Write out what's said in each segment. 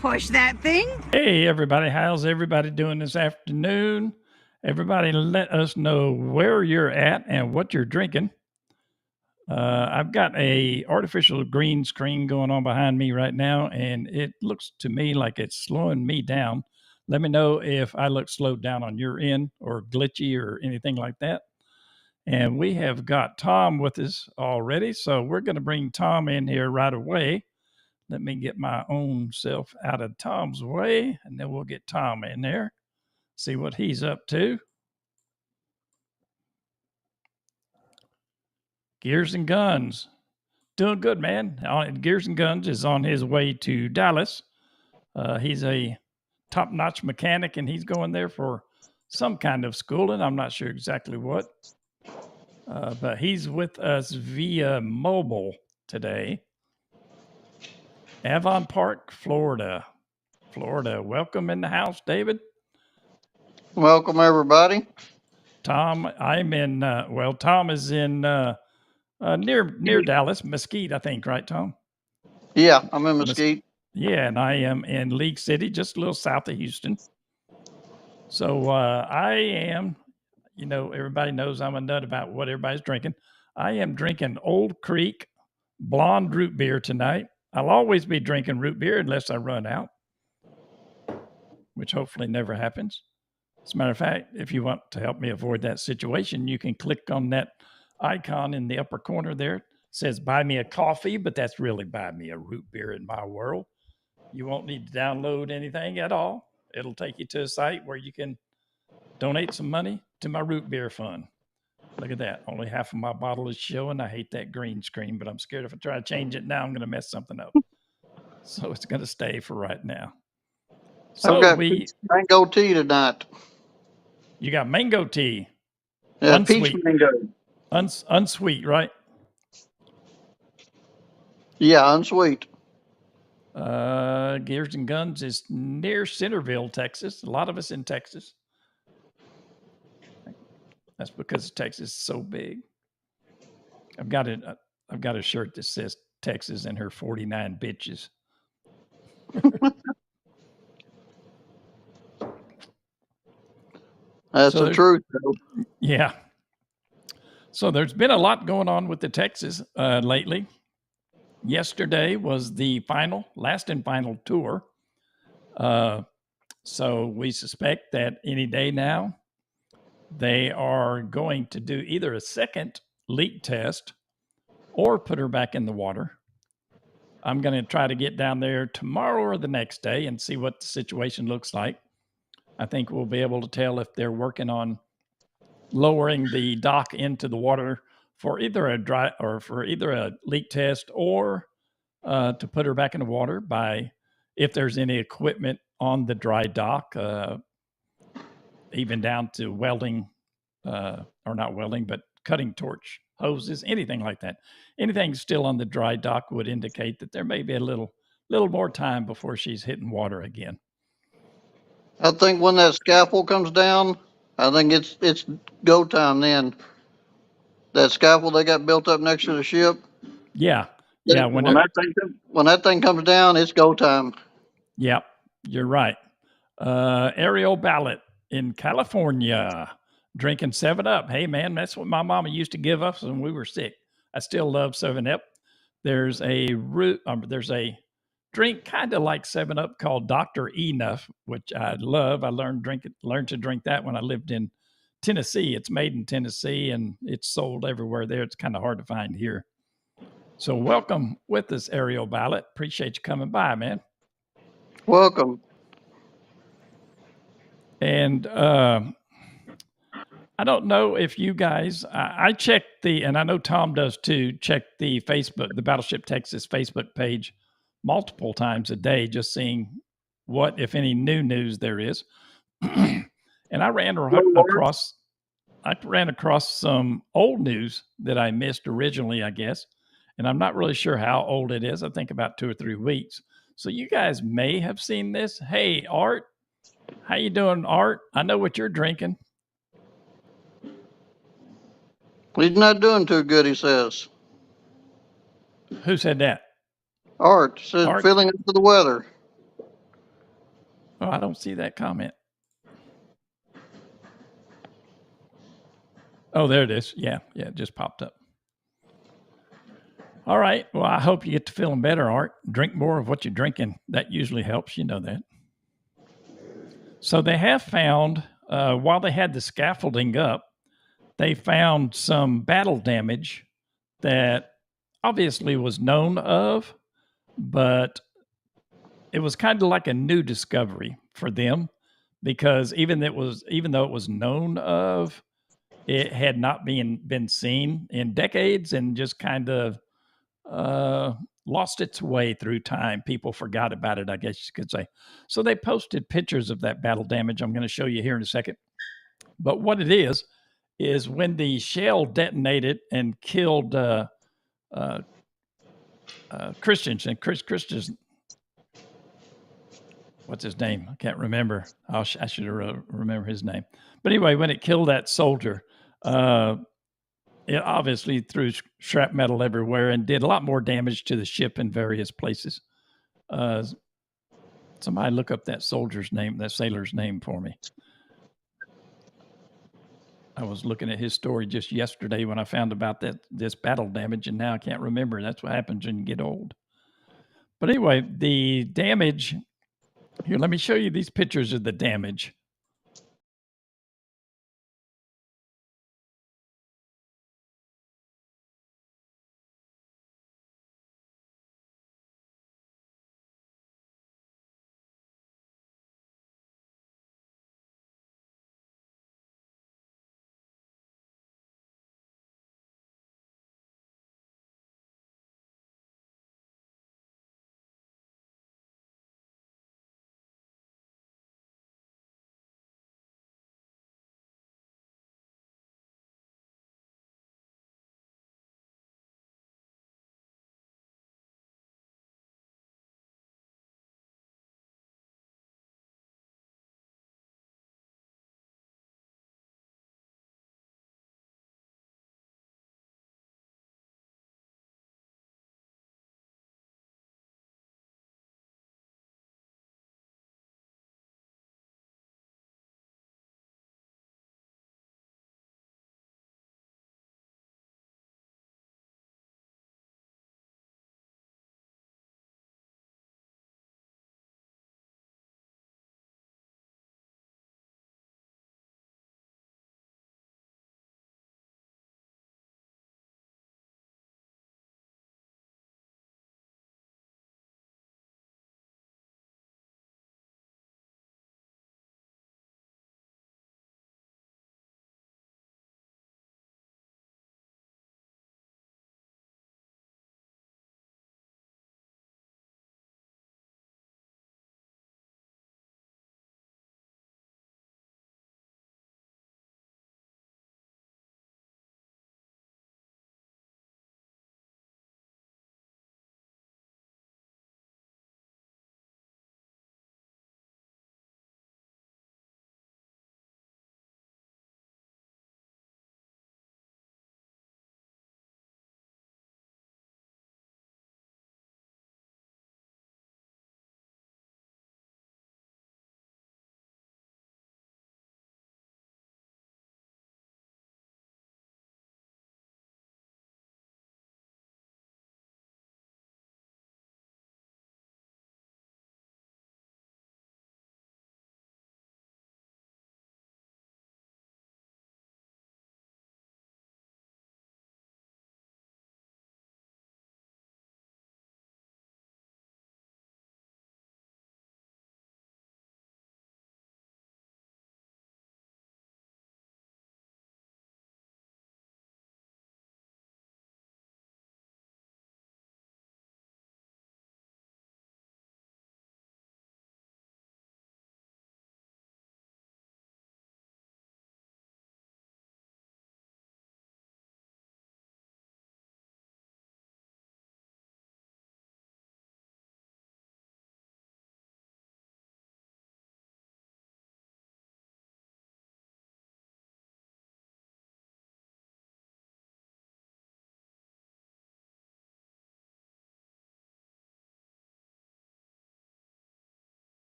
push that thing. Hey, everybody. How's everybody doing this afternoon? Everybody, let us know where you're at and what you're drinking. I've got a artificial green screen going on behind me right now, and it looks to me like it's slowing me down. Let me know if I look slowed down on your end or glitchy or anything like that. And we have got Tom with us already, so we're going to bring Tom in here right away. Let me get my own self out of Tom's way, and then we'll get Tom in there, see what he's up to. Gears and Guns. Doing good, man. Gears and Guns is on his way to Dallas. He's a top-notch mechanic, and he's going there for some kind of schooling. I'm not sure exactly what. But he's with us via mobile today. Avon Park, Florida. Welcome in the house, David. Welcome, everybody. Tom, I'm in, Tom is in near Dallas, Mesquite, I think, right, Tom? Yeah, I'm in Mesquite. Yeah, and I am in League City, just a little south of Houston. So I am, everybody knows I'm a nut about what everybody's drinking. I am drinking Old Creek blonde root beer tonight. I'll always be drinking root beer unless I run out, which hopefully never happens. As a matter of fact, if you want to help me avoid that situation, you can click on that icon in the upper corner there. It says buy me a coffee, but that's really buy me a root beer in my world. You won't need to download anything at all. It'll take you to a site where you can donate some money to my root beer fund. Look at that. Only half of my bottle is showing. I hate that green screen, but I'm scared if I try to change it now, I'm going to mess something up. So it's going to stay for right now. So I've got mango tea tonight. You got mango tea. Yeah, peach mango. Unsweet, right? Yeah, unsweet. Gears and Guns is near Centerville, Texas. A lot of us in Texas. That's because Texas is so big. I've got a shirt that says Texas and her 49 bitches. That's the truth, though. Yeah. So there's been a lot going on with the Texas lately. Yesterday was the last and final tour. So we suspect that any day now, they are going to do either a second leak test or put her back in the water. I'm going to try to get down there tomorrow or the next day and see what the situation looks like. I think we'll be able to tell if they're working on lowering the dock into the water for either a leak test or to put her back in the water by if there's any equipment on the dry dock, even down to welding, or not welding, but cutting torch hoses, anything like that. Anything still on the dry dock would indicate that there may be a little more time before she's hitting water again. I think when that scaffold comes down, I think it's go time then. That scaffold they got built up next to the ship. Yeah. When that thing comes down, it's go time. Yeah, you're right. Ariel Ballot in California, drinking 7-Up. Hey, man, that's what my mama used to give us when we were sick. I still love 7-Up. There's a drink kind of like 7-Up called Dr. Enough, which I love. I learned to drink that when I lived in Tennessee. It's made in Tennessee, and it's sold everywhere there. It's kind of hard to find here. So welcome with us, Ariel Ballot. Appreciate you coming by, man. Welcome. And I don't know if you guys, I checked and I know Tom does too, check the Battleship Texas Facebook page multiple times a day, just seeing what, if any, new news there is. And I ran across some old news that I missed originally, I guess. And I'm not really sure how old it is. I think about 2 or 3 weeks. So you guys may have seen this. Hey, Art. How you doing, Art? I know what you're drinking. He's not doing too good, he says. Who said that? Art says feeling under the weather. Oh, I don't see that comment. Oh, there it is. Yeah, it just popped up. All right. Well, I hope you get to feeling better, Art. Drink more of what you're drinking. That usually helps. You know that. So they have found, while they had the scaffolding up, they found some battle damage that obviously was known of, but it was kind of like a new discovery for them because even though it was known of, it had not been seen in decades and just kind of lost its way through time. People forgot about it, I guess you could say. So they posted pictures of that battle damage. I'm going to show you here in a second. But what it is when the shell detonated and killed uh, Christians and Christians. What's his name? I can't remember. I should remember his name. But anyway, when it killed that soldier, it obviously threw shrapnel everywhere and did a lot more damage to the ship in various places. Somebody look up that soldier's name, that sailor's name for me. I was looking at his story just yesterday when I found about this battle damage, and now I can't remember. That's what happens when you get old. But anyway, the damage here, let me show you these pictures of the damage.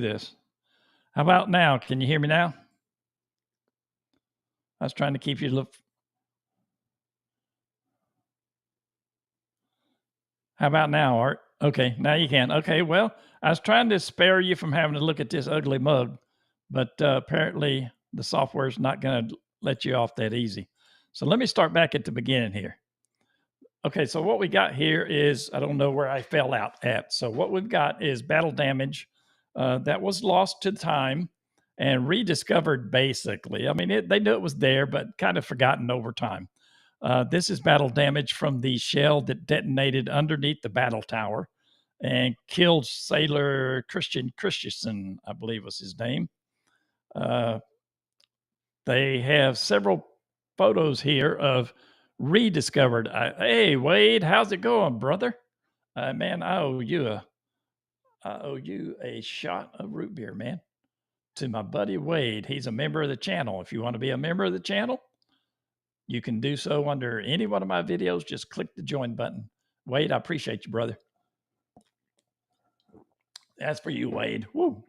this. How about now? Can you hear me now? I was trying to keep you look. How about now, Art? Okay, now you can. Okay, well, I was trying to spare you from having to look at this ugly mug, but apparently the software is not going to let you off that easy. So let me start back at the beginning here. Okay, so what we got here is, I don't know where I fell out at. So what we've got is battle damage that was lost to time and rediscovered basically. I mean, they knew it was there, but kind of forgotten over time. This is battle damage from the shell that detonated underneath the battle tower and killed Sailor Christian Christensen, I believe was his name. They have several photos here of rediscovered. Hey, Wade, how's it going, brother? Man, I owe you a shot of root beer, man. To my buddy Wade, he's a member of the channel. If you want to be a member of the channel, you can do so under any one of my videos. Just click the join button. Wade, I appreciate you, brother. That's for you, Wade. Woo.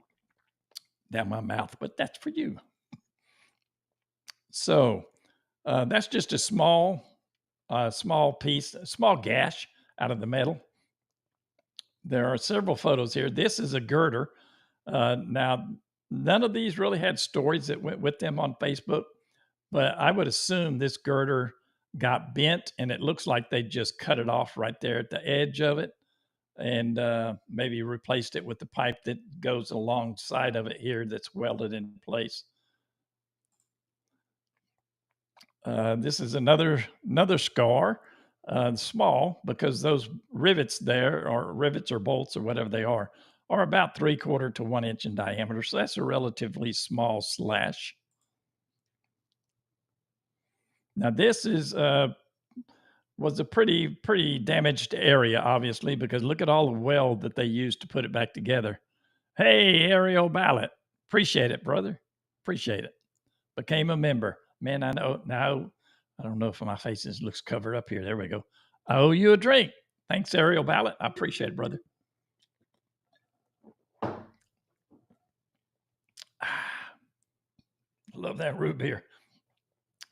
Down my mouth, but that's for you. So that's just a small piece, a small gash out of the metal. There are several photos here. This is a girder. Now, none of these really had stories that went with them on Facebook, but I would assume this girder got bent and it looks like they just cut it off right there at the edge of it and maybe replaced it with the pipe that goes alongside of it here that's welded in place. This is another scar, small because those rivets there, or rivets or bolts or whatever they are about 3/4 to 1 inch in diameter. So that's a relatively small slash. Now this is was a pretty damaged area, obviously, because look at all the weld that they used to put it back together. Hey, Ariel Ballot, appreciate it, brother. Appreciate it. Became a member. Man, I know now. I don't know if my face looks covered up here. There we go. I owe you a drink. Thanks, Ariel Ballot. I appreciate it, brother. Love that root beer.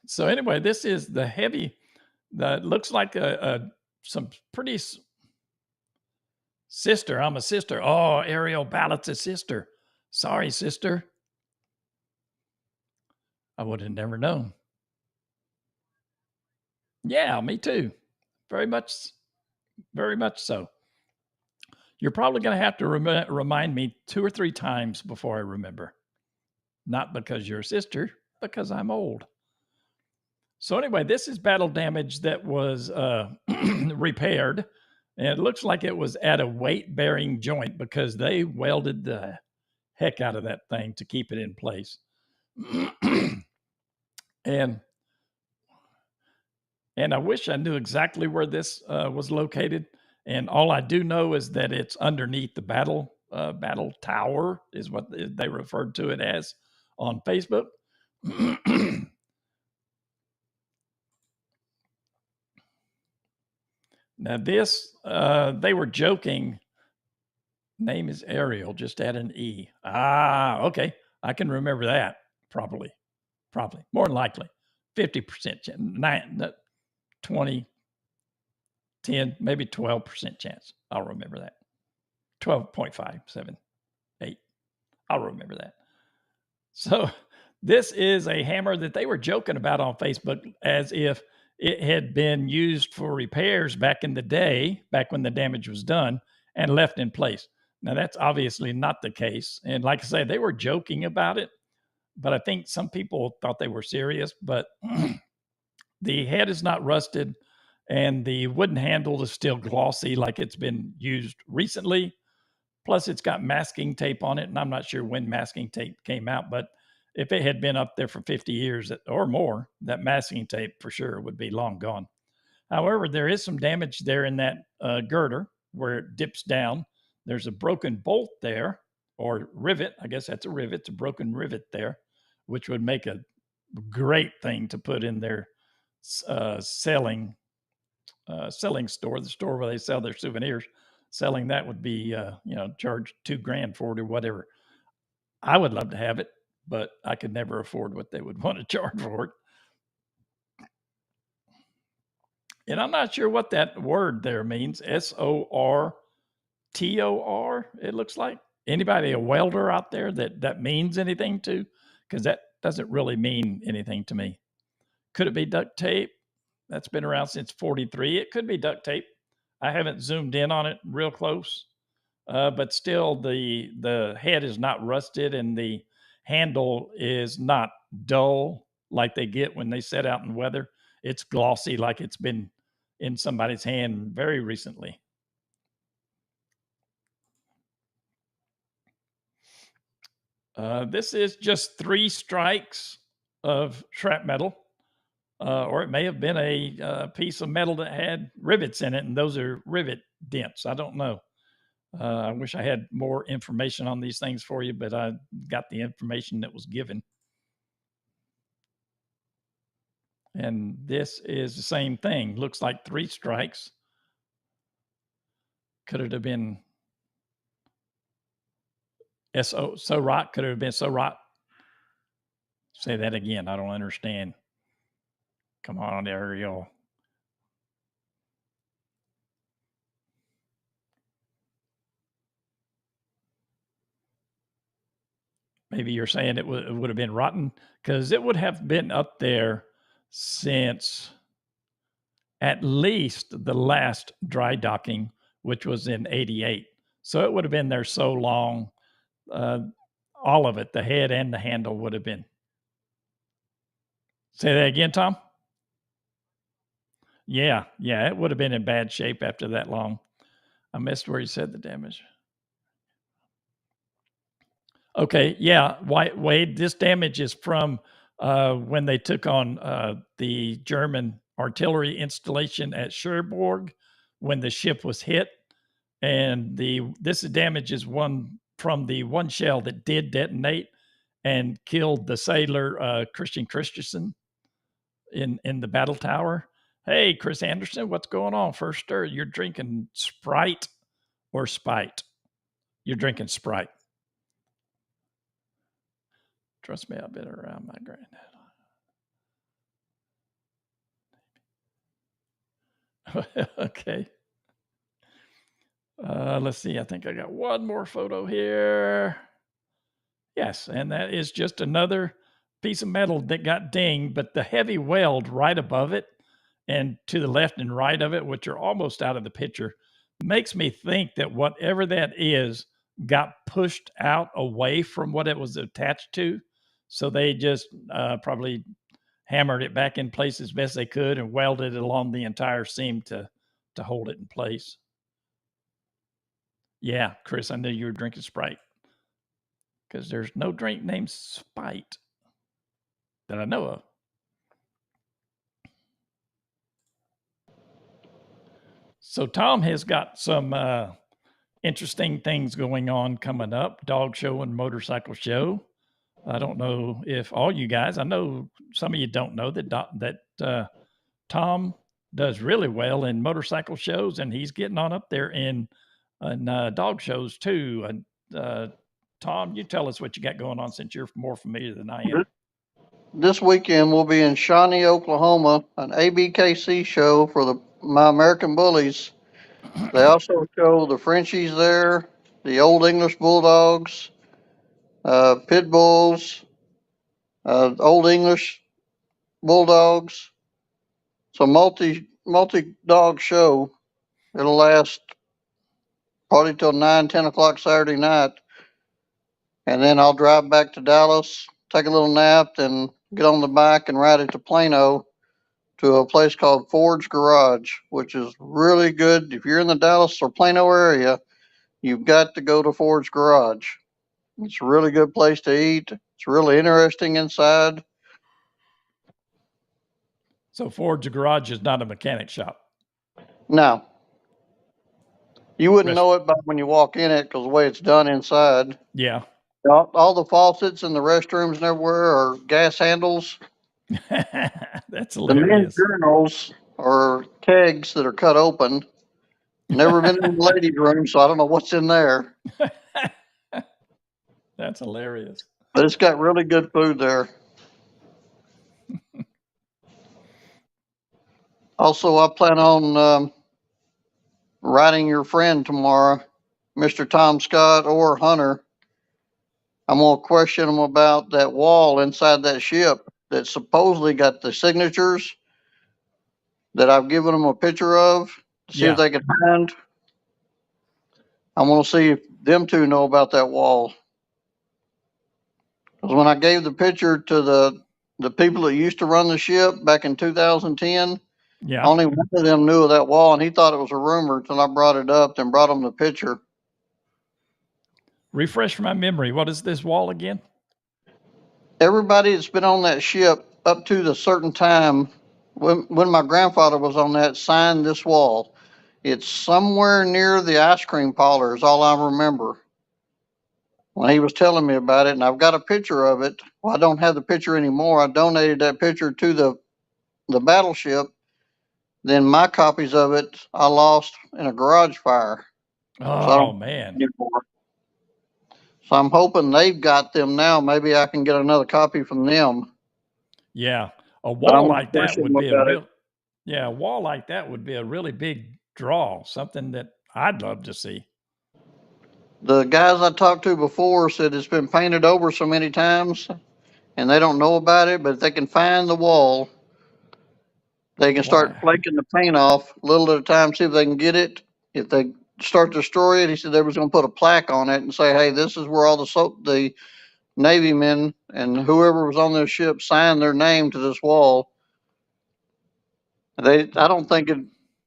So anyway, this is the heavy. That looks like some pretty sister. I'm a sister. Oh, Ariel Ballot's a sister. Sorry, sister. I would have never known. Yeah, me too. Very much so. You're probably going to have to remind me 2 or 3 times before I remember. Not because you're a sister, because I'm old. So anyway, this is battle damage that was repaired. And it looks like it was at a weight-bearing joint because they welded the heck out of that thing to keep it in place. and I wish I knew exactly where this was located. And all I do know is that it's underneath the battle tower is what they referred to it as on Facebook. Now this, they were joking. Name is Ariel, just add an E. Ah, okay. I can remember that probably. More than likely. 50%, 20, 10, maybe 12% chance. I'll remember that. 12.578. I'll remember that. So this is a hammer that they were joking about on Facebook as if it had been used for repairs back in the day, back when the damage was done, and left in place. Now, that's obviously not the case. And like I say, they were joking about it, but I think some people thought they were serious. But the head is not rusted, and the wooden handle is still glossy like it's been used recently. Plus, it's got masking tape on it, and I'm not sure when masking tape came out, but if it had been up there for 50 years or more, that masking tape for sure would be long gone. However, there is some damage there in that girder where it dips down. There's a broken bolt there, or rivet. I guess that's a rivet. It's a broken rivet there, which would make a great thing to put in their selling store, the store where they sell their souvenirs. Selling that would be, charge $2,000 for it or whatever. I would love to have it, but I could never afford what they would want to charge for it. And I'm not sure what that word there means. SORTOR, it looks like. Anybody a welder out there that means anything to? Because that doesn't really mean anything to me. Could it be duct tape? That's been around since 43. It could be duct tape. I haven't zoomed in on it real close, but still the head is not rusted and the handle is not dull like they get when they set out in weather. It's glossy like it's been in somebody's hand very recently. This is just 3 strikes of shrapnel, or it may have been a piece of metal that had rivets in it, and those are rivet dents. I don't know. I wish I had more information on these things for you, but I got the information that was given. And this is the same thing. Looks like 3 strikes. Could it have been so rock? Could it have been so rock? Say that again. I don't understand. Come on, Ariel. Maybe you're saying it would have been rotten, because it would have been up there since at least the last dry docking, which was in 88. So it would have been there so long. All of it, the head and the handle, would have been. Say that again, Tom? Yeah, it would have been in bad shape after that long. I missed where you said the damage. Okay, yeah, Wade, this damage is from when they took on the German artillery installation at Cherbourg when the ship was hit. And this damage is one from the one shell that did detonate and killed the sailor Christian Christensen in the battle tower. Hey, Chris Anderson, what's going on? First stir, you're drinking Sprite or Spite? You're drinking Sprite. Trust me, I've been around my granddad. Okay. Let's see. I think I got one more photo here. Yes, and that is just another piece of metal that got dinged, but the heavy weld right above it and to the left and right of it, which are almost out of the picture, makes me think that whatever that is got pushed out away from what it was attached to. So they just probably hammered it back in place as best they could and welded it along the entire seam to hold it in place. Yeah, Chris, I knew you were drinking Sprite, because there's no drink named Spite that I know of. So Tom has got some interesting things going on coming up, dog show and motorcycle show. I don't know if all you guys, I know some of you don't know that Tom does really well in motorcycle shows, and he's getting on up there in dog shows too. And Tom, you tell us what you got going on, since you're more familiar than I am. This weekend we'll be in Shawnee, Oklahoma, an ABKC show for my American Bullies. They also show the Frenchies there, the Old English Bulldogs, Pit Bulls, Old English Bulldogs. It's a multi dog show. It'll last probably till 9, 10 o'clock Saturday night, and then I'll drive back to Dallas, take a little nap, then get on the bike and ride it to Plano to a place called Ford's Garage, which is really good. If you're in the Dallas or Plano area, you've got to go to Ford's Garage. It's a really good place to eat. It's really interesting inside. So Ford's Garage is not a mechanic shop. No. You wouldn't know it by when you walk in it, because the way it's done inside. Yeah. All the faucets in the restrooms and everywhere are gas handles. That's hilarious. The men's urinals are kegs that are cut open. Never been in the ladies' room, so I don't know what's in there. That's hilarious. But it's got really good food there. Also, I plan on writing your friend tomorrow, Mr. Tom Scott or Hunter. I'm going to question them about that wall inside that ship that supposedly got the signatures that I've given them a picture of to see if Yeah. they can find. I'm going to see if them two know about that wall. Because when I gave the picture to the people that used to run the ship back in 2010, Yeah. only one of them knew of that wall, and he thought it was a rumor until I brought it up, then brought him the picture. Refresh my memory. What is this wall again? Everybody that's been on that ship up to the certain time when my grandfather was on that signed this wall. It's somewhere near the ice cream parlor is all I remember when he was telling me about it, and I've got a picture of it. Well, I don't have the picture anymore. I donated that picture to the battleship. Then my copies of it I lost in a garage fire, so I Oh, don't man. anymore. So I'm hoping they've got them now. Maybe I can get another copy from them. Yeah. A But I'm wall gonna like that question would them be a about it. real, yeah, a wall like that would be a really big draw, something that I'd love to see. The guys I talked to before said it's been painted over so many times and they don't know about it, but if they can find the wall, they can start Why? flaking the paint off a little at a time, see if they can get it. If they start to destroy it, he said they was going to put a plaque on it and say, "Hey, this is where all the Navy men and whoever was on this ship signed their name to this wall." I don't think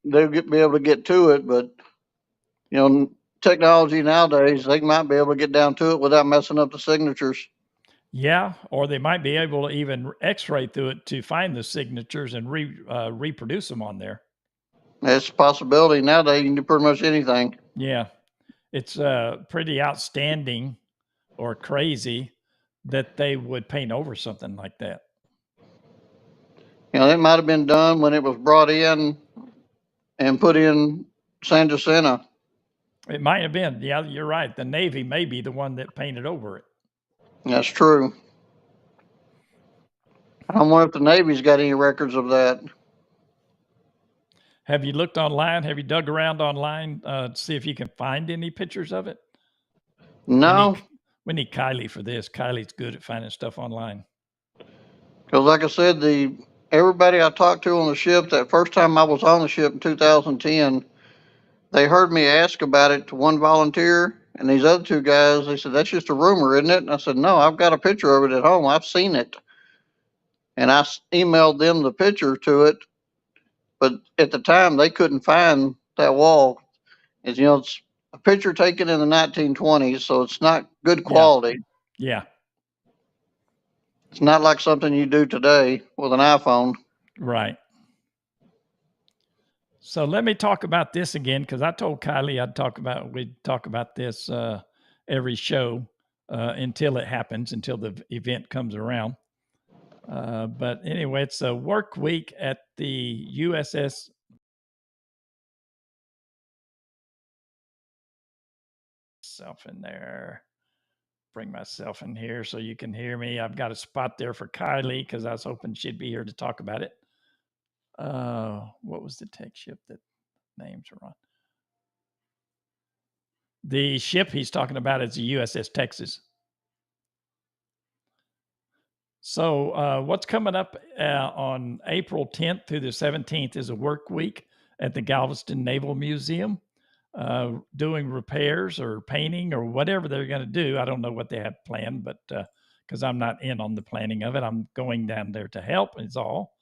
they'll be able to get to it, but you know, technology nowadays, they might be able to get down to it without messing up the signatures. Yeah, or they might be able to even X-ray through it to find the signatures and reproduce them on there. That's a possibility. Nowadays, you can do pretty much anything. Yeah, it's pretty outstanding or crazy that they would paint over something like that. You know, that might have been done when it was brought in and put in San Jacinto. It might have been. Yeah, you're right. The Navy may be the one that painted over it. That's true. I wonder if the Navy's got any records of that. Have you looked online? Have you dug around online to see if you can find any pictures of it? We need No, we need Kylie for this. Kylie's good at finding stuff online. because like I said, the everybody I talked to on the ship that first time I was on the ship in 2010, they heard me ask about it to one volunteer, and these other two guys, they said that's just a rumor, isn't it? And I said, no, I've got a picture of it at home. I've seen it, and I emailed them the picture to it. But at the time, they couldn't find that wall. It's it's a picture taken in the 1920s, so it's not good Yeah, quality. yeah, It's not like something you do today with an iPhone. right. So let me talk about this again because I told Kylie we'd talk about this every show until it happens, until the event comes around. But anyway, it's a work week at the USS. Self in there. Bring myself in here so you can hear me. I've got a spot there for Kylie because I was hoping she'd be here to talk about it. What was the tech ship that names are on? The ship he's talking about is the USS Texas. So, what's coming up on April 10th through the 17th is a work week at the Galveston Naval Museum, doing repairs or painting or whatever they're going to do. I don't know what they have planned, but because I'm not in on the planning of it, I'm going down there to help, is all.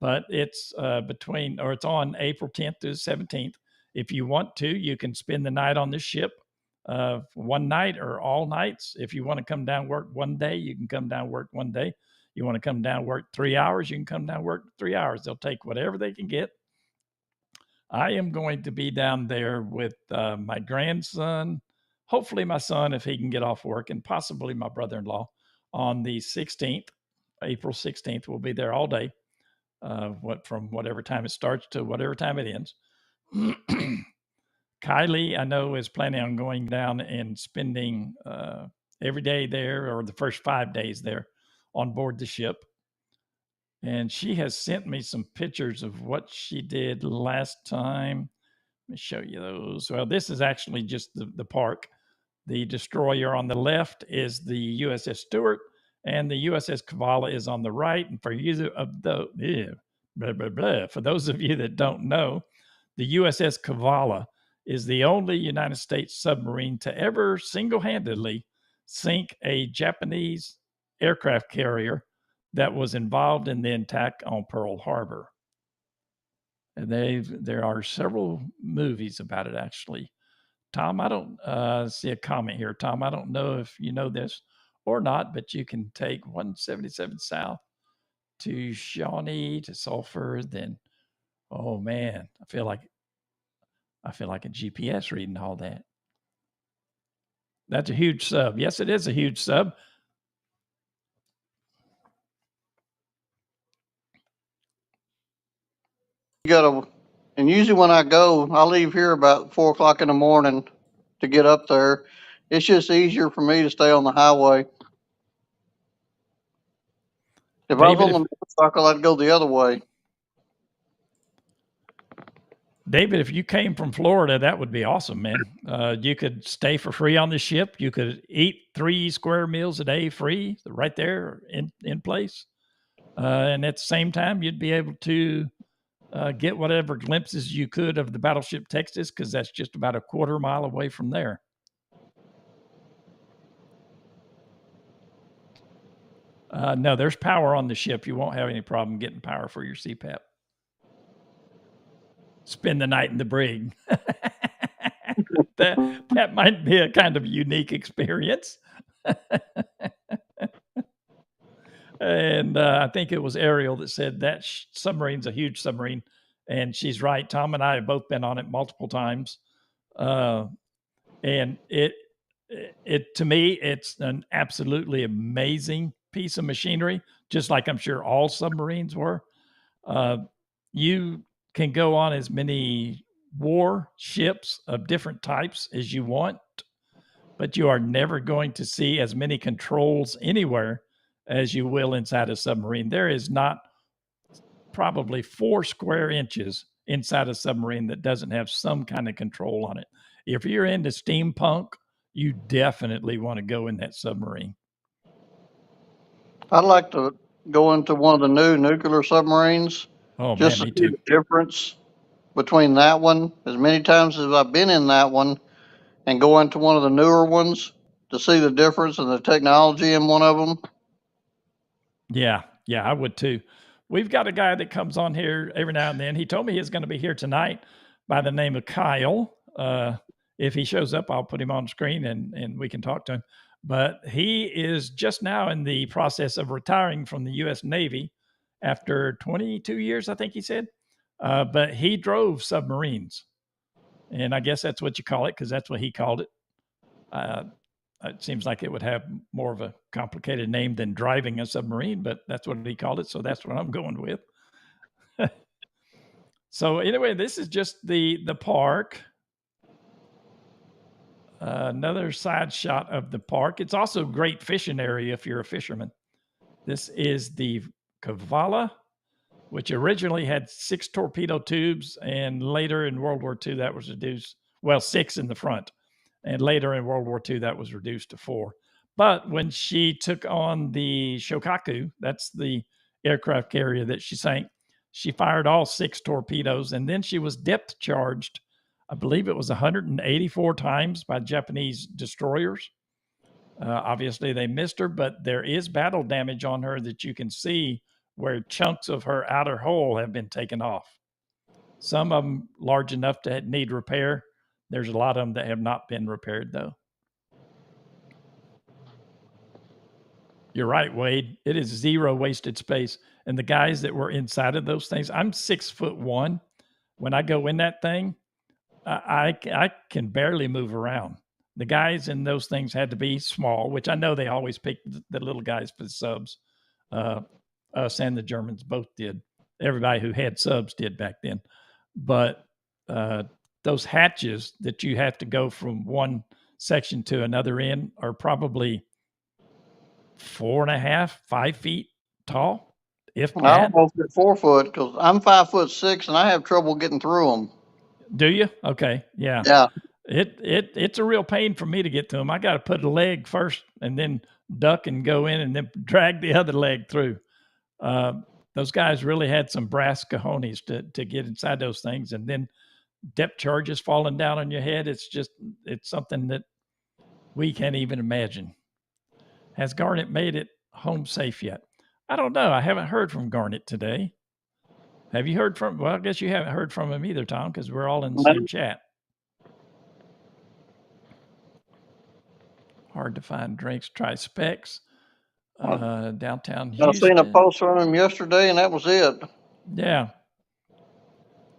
But it's it's on April 10th to the 17th. If you want to, you can spend the night on the ship, one night or all nights. If you want to come down work one day, you can come down work one day. You want to come down work 3 hours, you can come down work 3 hours. They'll take whatever they can get. I am going to be down there with my grandson, hopefully my son if he can get off work, and possibly my brother-in-law on the 16th. April 16th. We'll be there all day, from whatever time it starts to whatever time it ends. Kylie, I know, is planning on going down and spending every day there, or the first 5 days there on board the ship. And she has sent me some pictures of what she did last time. Let me show you those. Well, this is actually just the park. The destroyer on the left is the USS Stewart, and the USS Kavala is on the right. And for you of the blah, blah, blah, for those of you that don't know, the USS Kavala is the only United States submarine to ever single-handedly sink a Japanese aircraft carrier that was involved in the attack on Pearl Harbor. And there are several movies about it, actually. Tom, I don't see a comment here. Tom, I don't know if you know this or not, but you can take 177 South to Shawnee to Sulphur. Then, oh man, I feel like a GPS reading all that. That's a huge sub. Yes, it is a huge sub. You gotta, and usually when I go, I leave here about 4 o'clock in the morning to get up there. It's just easier for me to stay on the highway. If I was David, on the motorcycle, I'd go the other way. David, if you came from Florida, that would be awesome, man. You could stay for free on the ship. You could eat 3 square meals a day free right there in place. And at the same time, you'd be able to get whatever glimpses you could of the Battleship Texas, because that's just about a quarter mile away from there. No, there's power on the ship. You won't have any problem getting power for your CPAP. Spend the night in the brig. that might be a kind of unique experience. And I think it was Ariel that said that submarine's a huge submarine. And she's right. Tom and I have both been on it multiple times. And it to me, it's an absolutely amazing piece of machinery, just like I'm sure all submarines were. You can go on as many war ships of different types as you want, but you are never going to see as many controls anywhere as you will inside a submarine. There is not probably 4 square inches inside a submarine that doesn't have some kind of control on it. If you're into steampunk, you definitely want to go in that submarine. I'd like to go into one of the new nuclear submarines. Oh just man, to me see too. the difference between that one. As many times as I've been in that one, and go into one of the newer ones to see the difference in the technology in one of them. Yeah, I would too. We've got a guy that comes on here every now and then. He told me he's going to be here tonight by the name of Kyle. If he shows up, I'll put him on screen and we can talk to him. But he is just now in the process of retiring from the U.S. Navy after 22 years, I think he said. But he drove submarines. And I guess that's what you call it, because that's what he called it. It seems like it would have more of a complicated name than driving a submarine, but that's what he called it. So that's what I'm going with. So anyway, this is just the park. Another side shot of the park. It's also a great fishing area if you're a fisherman. This is the Kavala, which originally had 6 torpedo tubes, and later in World War II that was reduced. Well, 6 in the front. And later in World War II, that was reduced to 4. But when she took on the Shokaku, that's the aircraft carrier that she sank, she fired all 6 torpedoes, and then she was depth charged, I believe it was 184 times by Japanese destroyers. Obviously, they missed her, but there is battle damage on her that you can see where chunks of her outer hull have been taken off. Some of them large enough to need repair. There's a lot of them that have not been repaired, though. You're right, Wade. It is 0 wasted space. And the guys that were inside of those things, I'm 6'1". When I go in that thing, I can barely move around. The guys in those things had to be small, which I know they always pick the little guys for the subs. Us and the Germans both did. Everybody who had subs did back then. But those hatches that you have to go from one section to another in are probably 4.5, 5 feet tall, if I that. almost at 4 foot because I'm 5'6" and I have trouble getting through them. Do you? Okay, yeah. Yeah. It's a real pain for me to get to them. I got to put a leg first and then duck and go in and then drag the other leg through. Those guys really had some brass cojones to get inside those things, and then depth charges falling down on your head. It's something that we can't even imagine. Has Garnet made it home safe yet? I don't know. I haven't heard from Garnet today. Have you heard from? Well, I guess you haven't heard from him either, Tom, because we're all in the same chat. Hard to find drinks. Try Specs. Downtown Houston. I seen a post from him yesterday, and that was it. Yeah.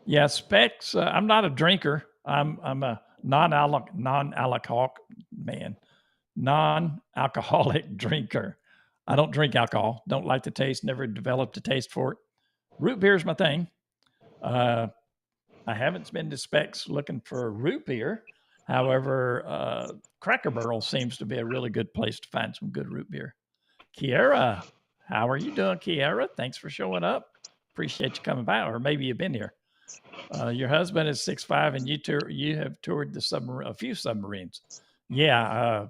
Yeah, Specs. I'm not a drinker. I'm a non-alcoholic man, non-alcoholic drinker. I don't drink alcohol. Don't like the taste. Never developed a taste for it. Root beer is my thing. I haven't been to Specs looking for root beer. However, Cracker Barrel seems to be a really good place to find some good root beer. Kiara, how are you doing, Kiara? Thanks for showing up. Appreciate you coming by, or maybe you've been here. Your husband is 6'5", and you have toured a few submarines. Yeah,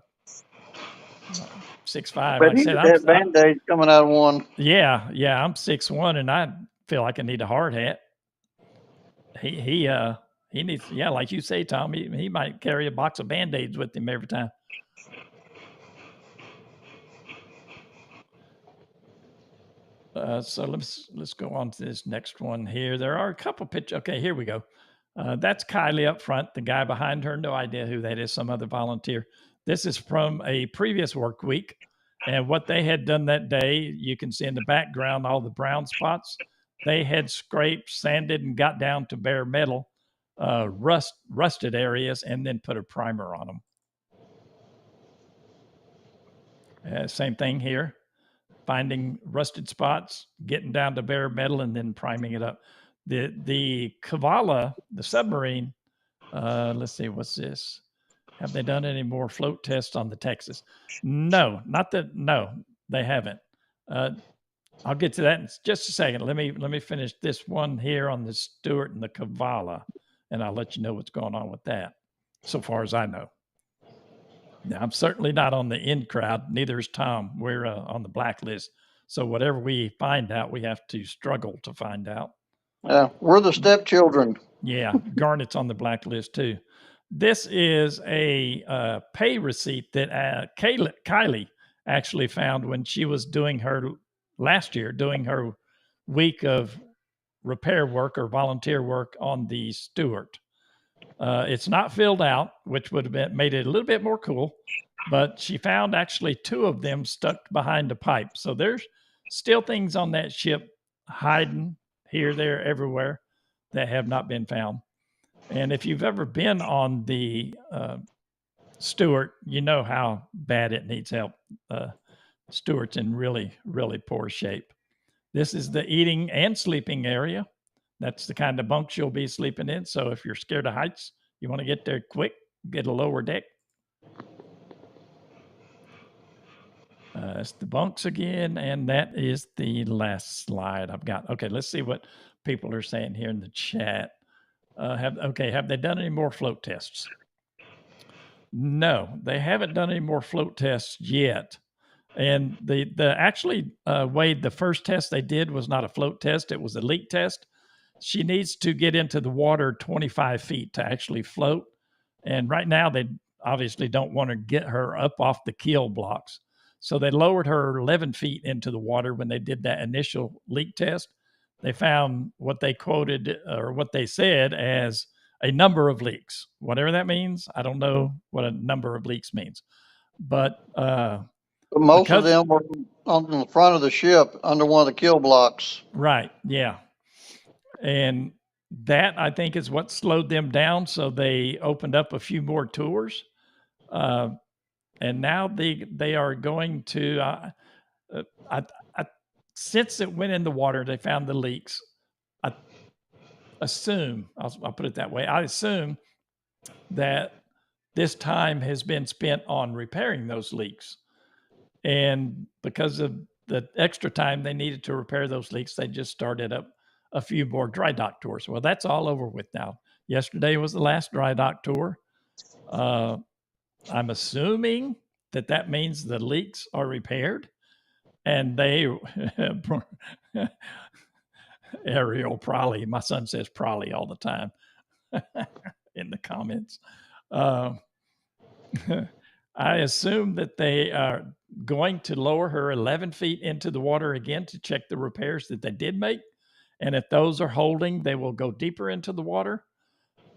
6'5". But Like I he said, had Band-Aids coming out of one. Yeah, I'm 6'1", and I feel like I need a hard hat. He needs, yeah, like you say, Tom. He might carry a box of Band-Aids with him every time. So let's go on to this next one here. There are a couple pictures. Okay, here we go. That's Kylie up front. The guy behind her, no idea who that is, some other volunteer. This is from a previous work week. And what they had done that day, you can see in the background all the brown spots. They had scraped, sanded, and got down to bare metal, rusted areas, and then put a primer on them. Same thing here. Finding rusted spots, getting down to bare metal, and then priming it up. The Kavala, the submarine, let's see, what's this? Have they done any more float tests on the Texas? No, they haven't. I'll get to that in just a second. Let me finish this one here on the Stewart and the Kavala, and I'll let you know what's going on with that, so far as I know. Now, I'm certainly not on the in crowd. Neither is Tom. We're on the blacklist. So whatever we find out, we have to struggle to find out. Yeah, we're the stepchildren. Yeah, Garnet's on the blacklist too. This is a pay receipt that Kylie actually found when she was doing her week of repair work or volunteer work on the Stewart. It's not filled out, which would have made it a little bit more cool, but she found actually 2 of them stuck behind a pipe. So there's still things on that ship hiding here, there, everywhere that have not been found. And if you've ever been on the Stewart, you know how bad it needs help. Stewart's in really, really poor shape. This is the eating and sleeping area. That's the kind of bunks you'll be sleeping in. So if you're scared of heights, you want to get there quick, get a lower deck. It's the bunks again, and that is the last slide I've got. Okay, let's see what people are saying here in the chat. Have they done any more float tests? No, they haven't done any more float tests yet. And the Wade, the first test they did was not a float test; it was a leak test. She needs to get into the water 25 feet to actually float. And right now, they obviously don't want to get her up off the keel blocks. So they lowered her 11 feet into the water when they did that initial leak test. They found what they quoted or what they said as a number of leaks. Whatever that means, I don't know what a number of leaks means. But most of them were on the front of the ship under one of the keel blocks. Right, yeah. And that, I think, is what slowed them down. So they opened up a few more tours. And now they are going to, since it went in the water, they found the leaks. I assume, I'll put it that way, I assume that this time has been spent on repairing those leaks. And because of the extra time they needed to repair those leaks, they just started up a few more dry dock tours. Well, that's all over with now. Yesterday was the last dry dock tour. I'm assuming that means the leaks are repaired, and they Ariel Prolly. My son says Prolly all the time in the comments. I assume that they are going to lower her 11 feet into the water again to check the repairs that they did make. And if those are holding, they will go deeper into the water.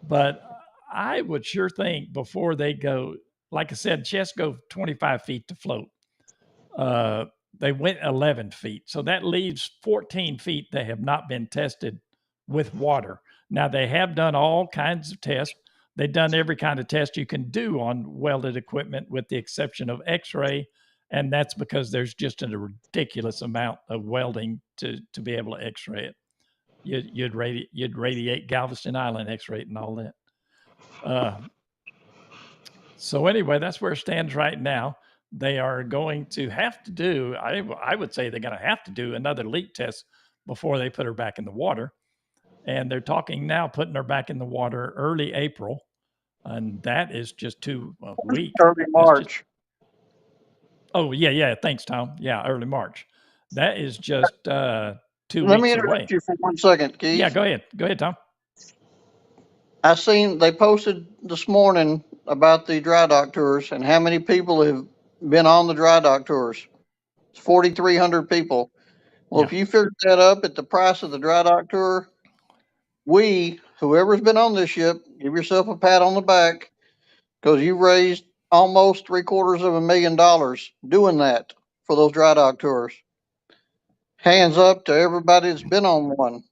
But I would sure think before they go, like I said, chests go 25 feet to float. They went 11 feet. So that leaves 14 feet that have not been tested with water. Now, they have done all kinds of tests. They've done every kind of test you can do on welded equipment with the exception of x-ray. And that's because there's just a ridiculous amount of welding to be able to x-ray it. You'd radiate Galveston Island x-ray and all that. So anyway, that's where it stands right now. They are going to have to do, I would say they're going to have to do another leak test before they put her back in the water. And they're talking now putting her back in the water early April. And that is just 2 weeks. Early March. Oh, yeah. Thanks, Tom. Yeah, early March. That is just 2 Let weeks me away. interrupt you for 1 second, Keith. Yeah, go ahead. Go ahead, Tom. I seen they posted this morning about the dry dock tours and how many people have been on the dry dock tours. It's 4,300 people. Well, if you figure that up at the price of the dry dock tour, whoever's been on this ship, give yourself a pat on the back because you raised almost $750,000 doing that for those dry dock tours. Hands up to everybody that's been on one.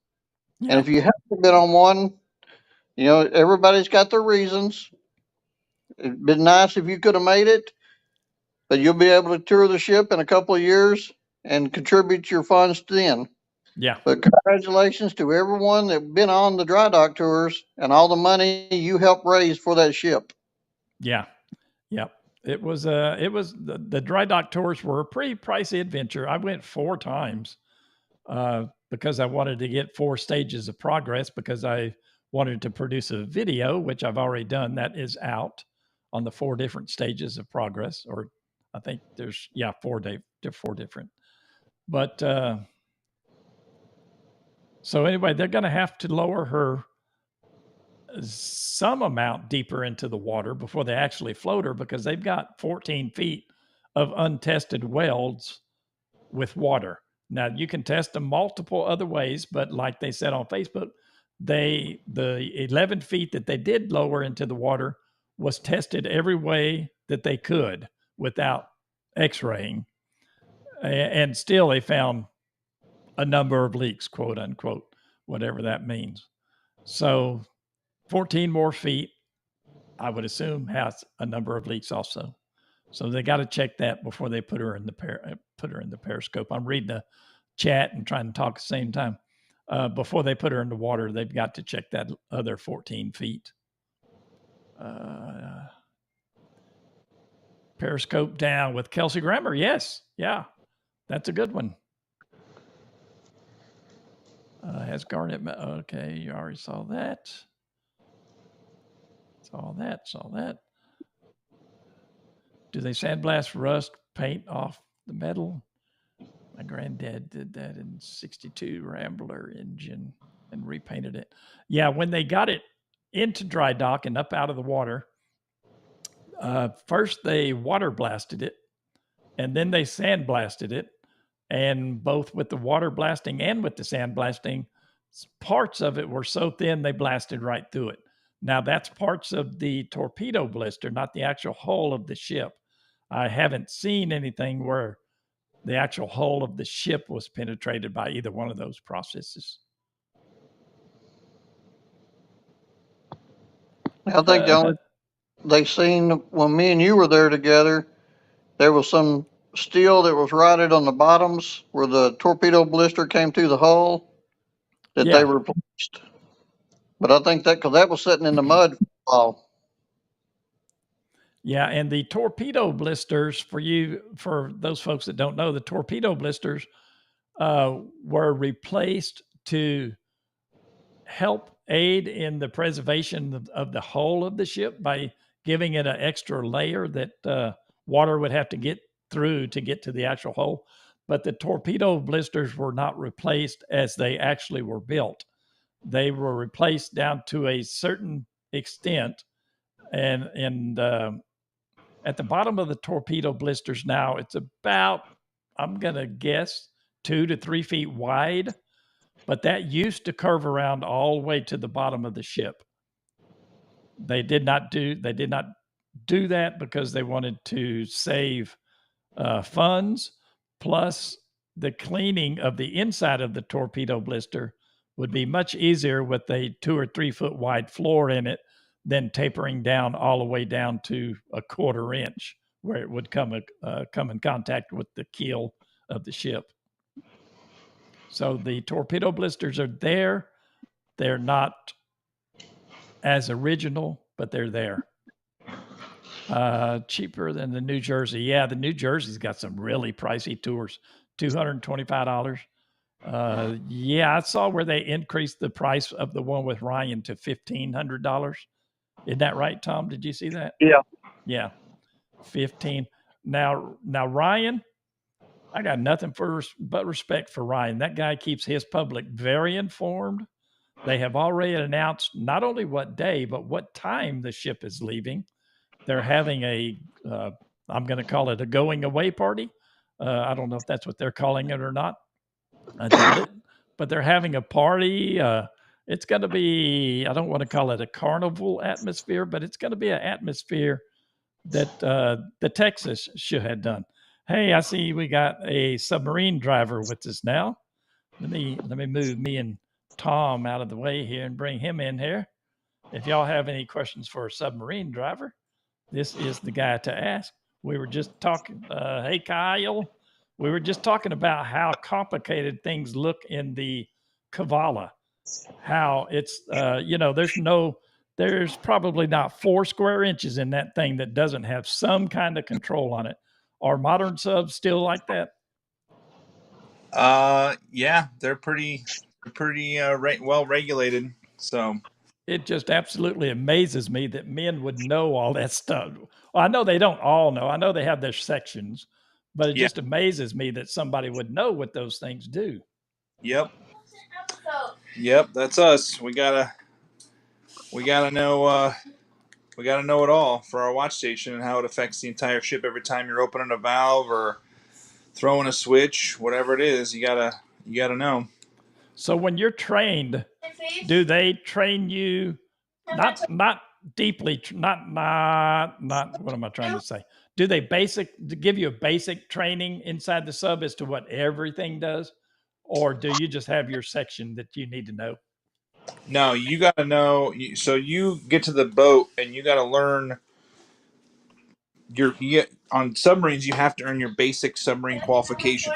Yeah. And if you haven't been on one, everybody's got their reasons. It'd been nice if you could have made it, but you'll be able to tour the ship in a couple of years and contribute your funds then. Yeah. But congratulations to everyone that's been on the dry dock tours and all the money you helped raise for that ship. Yeah. Yep. It was the dry dock tours were a pretty pricey adventure. I went 4 times because I wanted to get 4 stages of progress because I wanted to produce a video, which I've already done. That is out on the 4 different stages of progress, or I think there's 4 different. But so anyway, they're going to have to lower her some amount deeper into the water before they actually float her because they've got 14 feet of untested welds with water. Now you can test them multiple other ways, but like they said on Facebook, the 11 feet that they did lower into the water was tested every way that they could without x-raying. And still they found a number of leaks, quote unquote, whatever that means. So 14 more feet, I would assume, has a number of leaks also. So they got to check that before they put her in the periscope. I'm reading the chat and trying to talk at the same time. Before they put her in the water, they've got to check that other 14 feet. Periscope down with Kelsey Grammer. Yes. Yeah. That's a good one. Has Garnet. Okay. You already saw that. Saw that. Do they sandblast rust paint off the metal? My granddad did that in '62 Rambler engine and repainted it. Yeah, when they got it into dry dock and up out of the water, first they water blasted it, and then they sandblasted it. And both with the water blasting and with the sandblasting, parts of it were so thin they blasted right through it. Now that's parts of the torpedo blister, not the actual hull of the ship. I haven't seen anything where the actual hull of the ship was penetrated by either one of those processes. I think the only they seen when me and you were there together, there was some steel that was rotted on the bottoms where the torpedo blister came through the hull that they replaced. But I think that because that was sitting in the mud for a while. Yeah, and the torpedo blisters for those folks that don't know, the torpedo blisters were replaced to help aid in the preservation of the hull of the ship by giving it an extra layer that water would have to get through to get to the actual hull. But the torpedo blisters were not replaced as they actually were built. They were replaced down to a certain extent, and at the bottom of the torpedo blisters now, it's about, I'm gonna guess, 2 to 3 feet wide, but that used to curve around all the way to the bottom of the ship. They did not do that because they wanted to save funds. Plus, the cleaning of the inside of the torpedo blister would be much easier with a 2 or 3 foot wide floor in it than tapering down all the way down to a 1/4 inch, where it would come in contact with the keel of the ship. So the torpedo blisters are there. They're not as original, but they're there. Cheaper than the New Jersey. Yeah, the New Jersey's got some really pricey tours, $225. Yeah, I saw where they increased the price of the one with Ryan to $1,500. Isn't that right, Tom? Did you see that? Yeah. Yeah, 15. Now Ryan, I got nothing but respect for Ryan. That guy keeps his public very informed. They have already announced not only what day, but what time the ship is leaving. They're having I'm going to call it a going away party. I don't know if that's what they're calling it or not. I doubt it, but they're having a party. It's going to be, I don't want to call it a carnival atmosphere, but it's going to be an atmosphere that the Texas should have done. Hey, I see we got a submarine driver with us now. Let me move me and Tom out of the way here and bring him in here. If y'all have any questions for a submarine driver, this is the guy to ask. We were just talking, hey, Kyle, we were just talking about how complicated things look in the Kavala. How it's, there's probably not 4 square inches in that thing that doesn't have some kind of control on it. Are modern subs still like that? Yeah, they're pretty well regulated. So It just absolutely amazes me that men would know all that stuff. Well, I know they don't all know. I know they have their sections, but it yeah, just amazes me that somebody would know what those things do. yep, that's us. We gotta know it all for our watch station and how it affects the entire ship every time you're opening a valve or throwing a switch, whatever it is. You gotta know. So when you're trained, do they train you not deeply, not what am I trying to say? Do they give you a basic training inside the sub as to what everything does? Or do you just have your section that you need to know? No, you gotta know. So you get to the boat and you gotta learn on submarines. You have to earn your basic submarine qualification,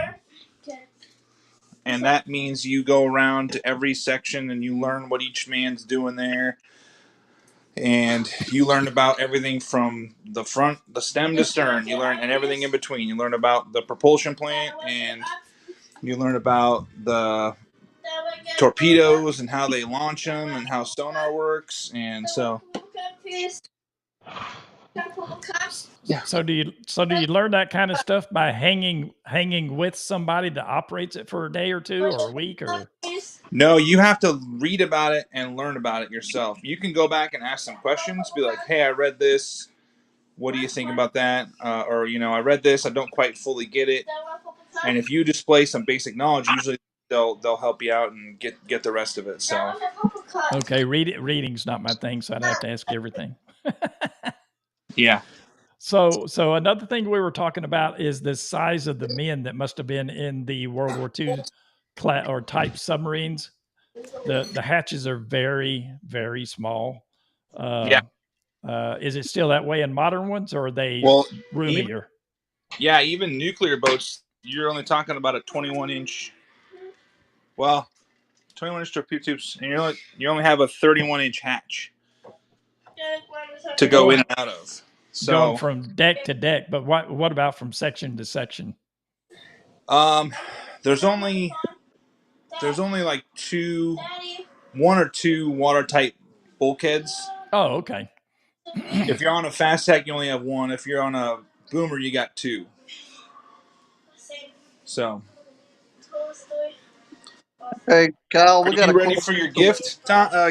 and that means you go around to every section and you learn what each man's doing there, and you learn about everything from the stem to stern. You learn and everything in between. You learn about the propulsion plant, and you learn about the torpedoes and how they launch them and how sonar works. And so yeah. So do you learn that kind of stuff by hanging with somebody that operates it for a day or two or a week? Or no, you have to read about it and learn about it yourself. You can go back and ask some questions, be like, hey, I read this, what do you think about that? Or I read this, I don't quite fully get it. And if you display some basic knowledge, usually they'll help you out and get the rest of it. So okay, reading's not my thing, so I'd have to ask everything. yeah. So another thing we were talking about is the size of the men that must have been in the World War II or type submarines. The hatches are very, very small. Yeah. Is it still that way in modern ones, or are they Well, roomier? even nuclear boats, you're only talking about a 21-inch. Well, 21-inch torpedo tubes, and you only have a 31-inch hatch to go in and out of. So going from deck to deck, but what about from section to section? There's only like one or two watertight bulkheads. Oh, okay. If you're on a fast tack, you only have one. If you're on a boomer, you got two. So, Hey, Kyle, are we got you a ready question. for your gift,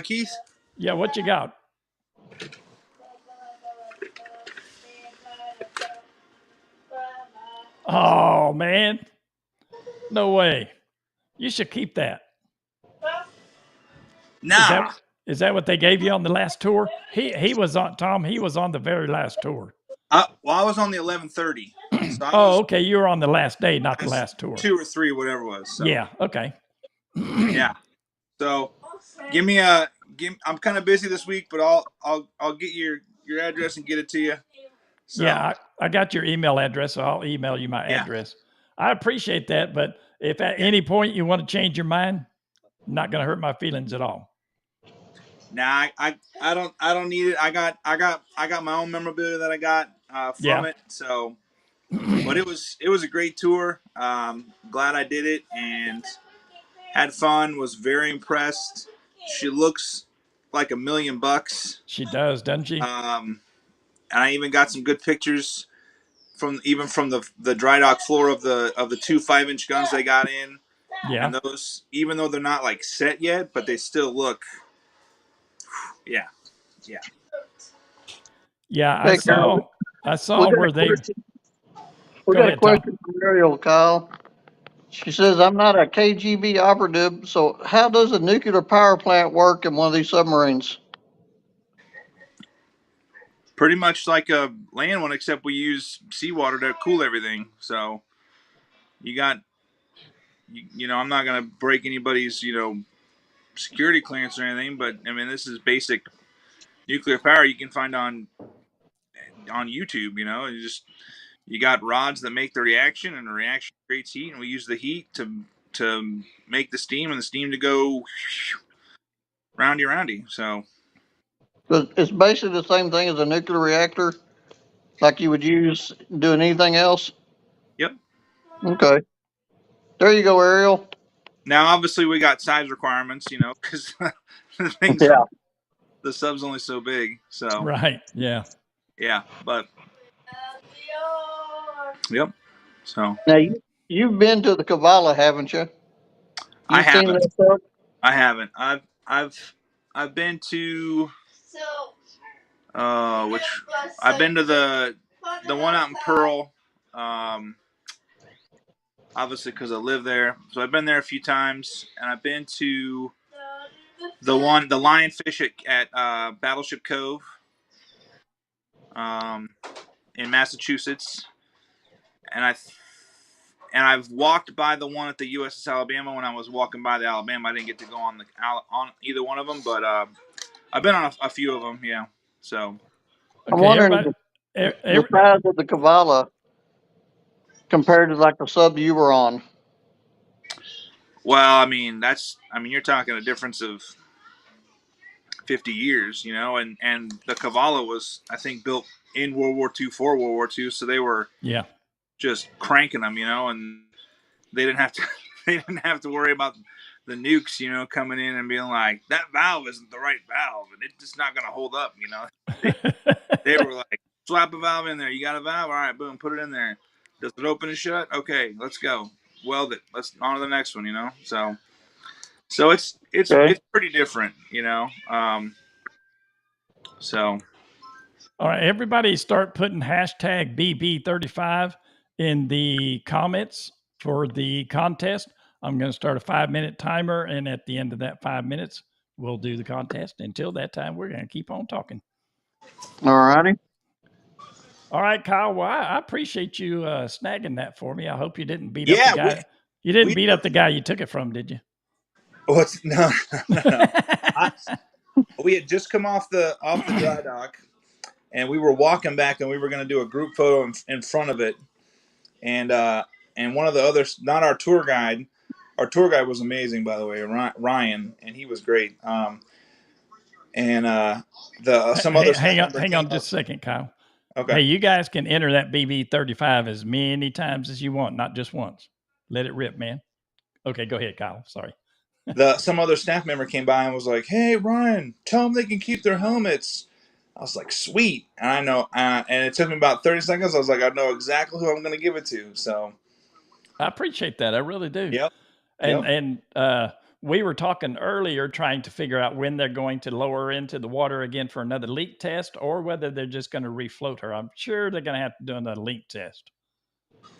Keith? Yeah, what you got? Oh man, no way! You should keep that. Nah. Is that what they gave you on the last tour? He was on Tom. He was on the very last tour. Well, I was on the 11:30, so I Oh, was, okay. You were on the last day, not the last tour. 2 or 3, whatever it was. So. Yeah. Okay. Yeah. So, I'm kind of busy this week, but I'll get your address and get it to you. So. Yeah, I got your email address, so I'll email you my address. I appreciate that, but if at any point you want to change your mind, not going to hurt my feelings at all. Nah, I don't need it. I got my own memorabilia that I got from it. So, but it was a great tour. Glad I did it and had fun. Was very impressed. She looks like $1,000,000. She does, doesn't she? And I even got some good pictures from the dry dock floor of the 2 5-inch guns they got in. Yeah. And those, even though they're not like set yet, but they still look. Yeah. Yeah, Hey, I saw where they. We Go got a ahead, Tom. question from Ariel, Kyle. She says, I'm not a KGB operative, so how does a nuclear power plant work in one of these submarines? Pretty much like a land one, except we use seawater to cool everything. So you got, I'm not gonna break anybody's, security clearance or anything, but I mean this is basic nuclear power you can find on YouTube. You got rods that make the reaction, and the reaction creates heat, and we use the heat to make the steam, and the steam to go roundy. So It's basically the same thing as a nuclear reactor, like you would use doing anything else. yep. Okay. There you go, Ariel. Now obviously we got size requirements, because the sub's only so big. So Right. Yeah. yeah, but yep. So Now you've been to the Kavala, haven't you? I You've seen haven't. that stuff? I haven't. I've been to which I've been to the one out in Pearl, obviously because I live there. So I've been there a few times, and I've been to the Lionfish at Battleship Cove, in Massachusetts, and I've walked by the one at the USS Alabama. When I was walking by the Alabama, I didn't get to go on either one of them, but I've been on a few of them. Yeah, so. I'm wondering the size of the Kavala compared to like the sub you were on. Well, I mean you're talking a difference of 50 years, and the Kavala was, I think, built in World War II for World War II, so they were just cranking them, and they didn't have to worry about the nukes, coming in and being like, that valve isn't the right valve, and it's just not going to hold up, They were like, slap a valve in there. You got a valve? All right, boom, put it in there. Does it open and shut? Okay, let's go. Weld it. Let's on to the next one, So it's pretty different, So. All right, everybody start putting hashtag BB35 in the comments for the contest. I'm going to start a 5-minute timer, and at the end of that 5 minutes, we'll do the contest. Until that time, we're going to keep on talking. All righty. All right, Kyle. Well, I appreciate you snagging that for me. I hope you didn't beat up the guy. You didn't beat up the guy you took it from, did you? No. We had just come off the dry dock, and we were walking back, and we were going to do a group photo in front of it, and one of the others, not our tour guide was amazing, by the way, Ryan, and he was great. Hang on just a second, Kyle. Okay. Hey, you guys can enter that BB35 as many times as you want, not just once. Let it rip, man. Okay, go ahead, Kyle. Sorry. Some other staff member came by and was like, "Hey, Ryan, tell them they can keep their helmets." I was like, "Sweet," and I know, and it took me about 30 seconds. I was like, "I know exactly who I'm going to give it to." So, I appreciate that. I really do. yep, And we were talking earlier, trying to figure out when they're going to lower into the water again for another leak test, or whether they're just going to refloat her. I'm sure they're going to have to do another leak test.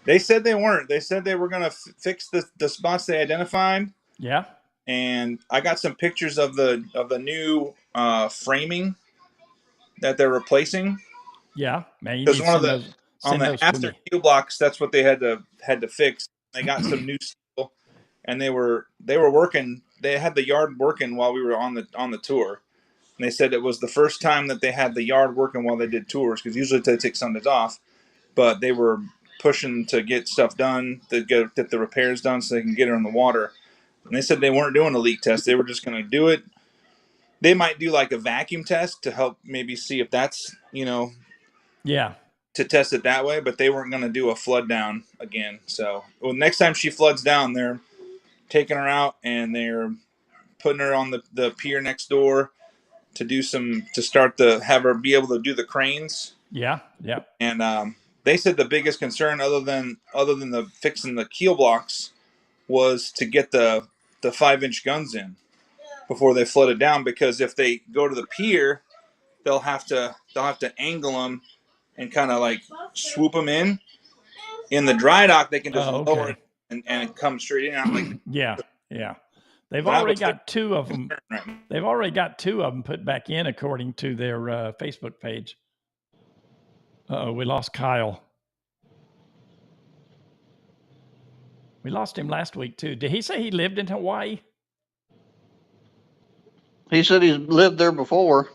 they said they weren't. They said they were going to fix the spots they identified. Yeah. And I got some pictures of the new framing that they're replacing. Yeah, man, you Because need to one of send the those. on Send the those to after me. keel blocks, that's what they had to fix. They got some new steel, and they were working. They had the yard working while we were on the tour. And they said it was the first time that they had the yard working while they did tours, because usually they take Sundays off. But they were pushing to get stuff done, to get the repairs done so they can get her in the water. And they said they weren't doing a leak test. They were just going to do it. They might do like a vacuum test to help maybe see if that's, Yeah. to test it that way, but they weren't going to do a flood down again. So next time she floods down, they're taking her out and they're putting her on the pier next door to have her be able to do the cranes. Yeah. Yeah. And they said the biggest concern, other than the fixing the keel blocks, was to get the 5-inch guns in before they flood it down. Because if they go to the pier, they'll have to angle them and kind of like swoop them in. In the dry dock, they can just lower it and come straight in. Out like Yeah. Yeah. They've that already was their got two of them. concern right now. They've already got two of them put back in, according to their Facebook page. We lost Kyle. We lost him last week too. Did he say he lived in Hawaii? He said he's lived there before.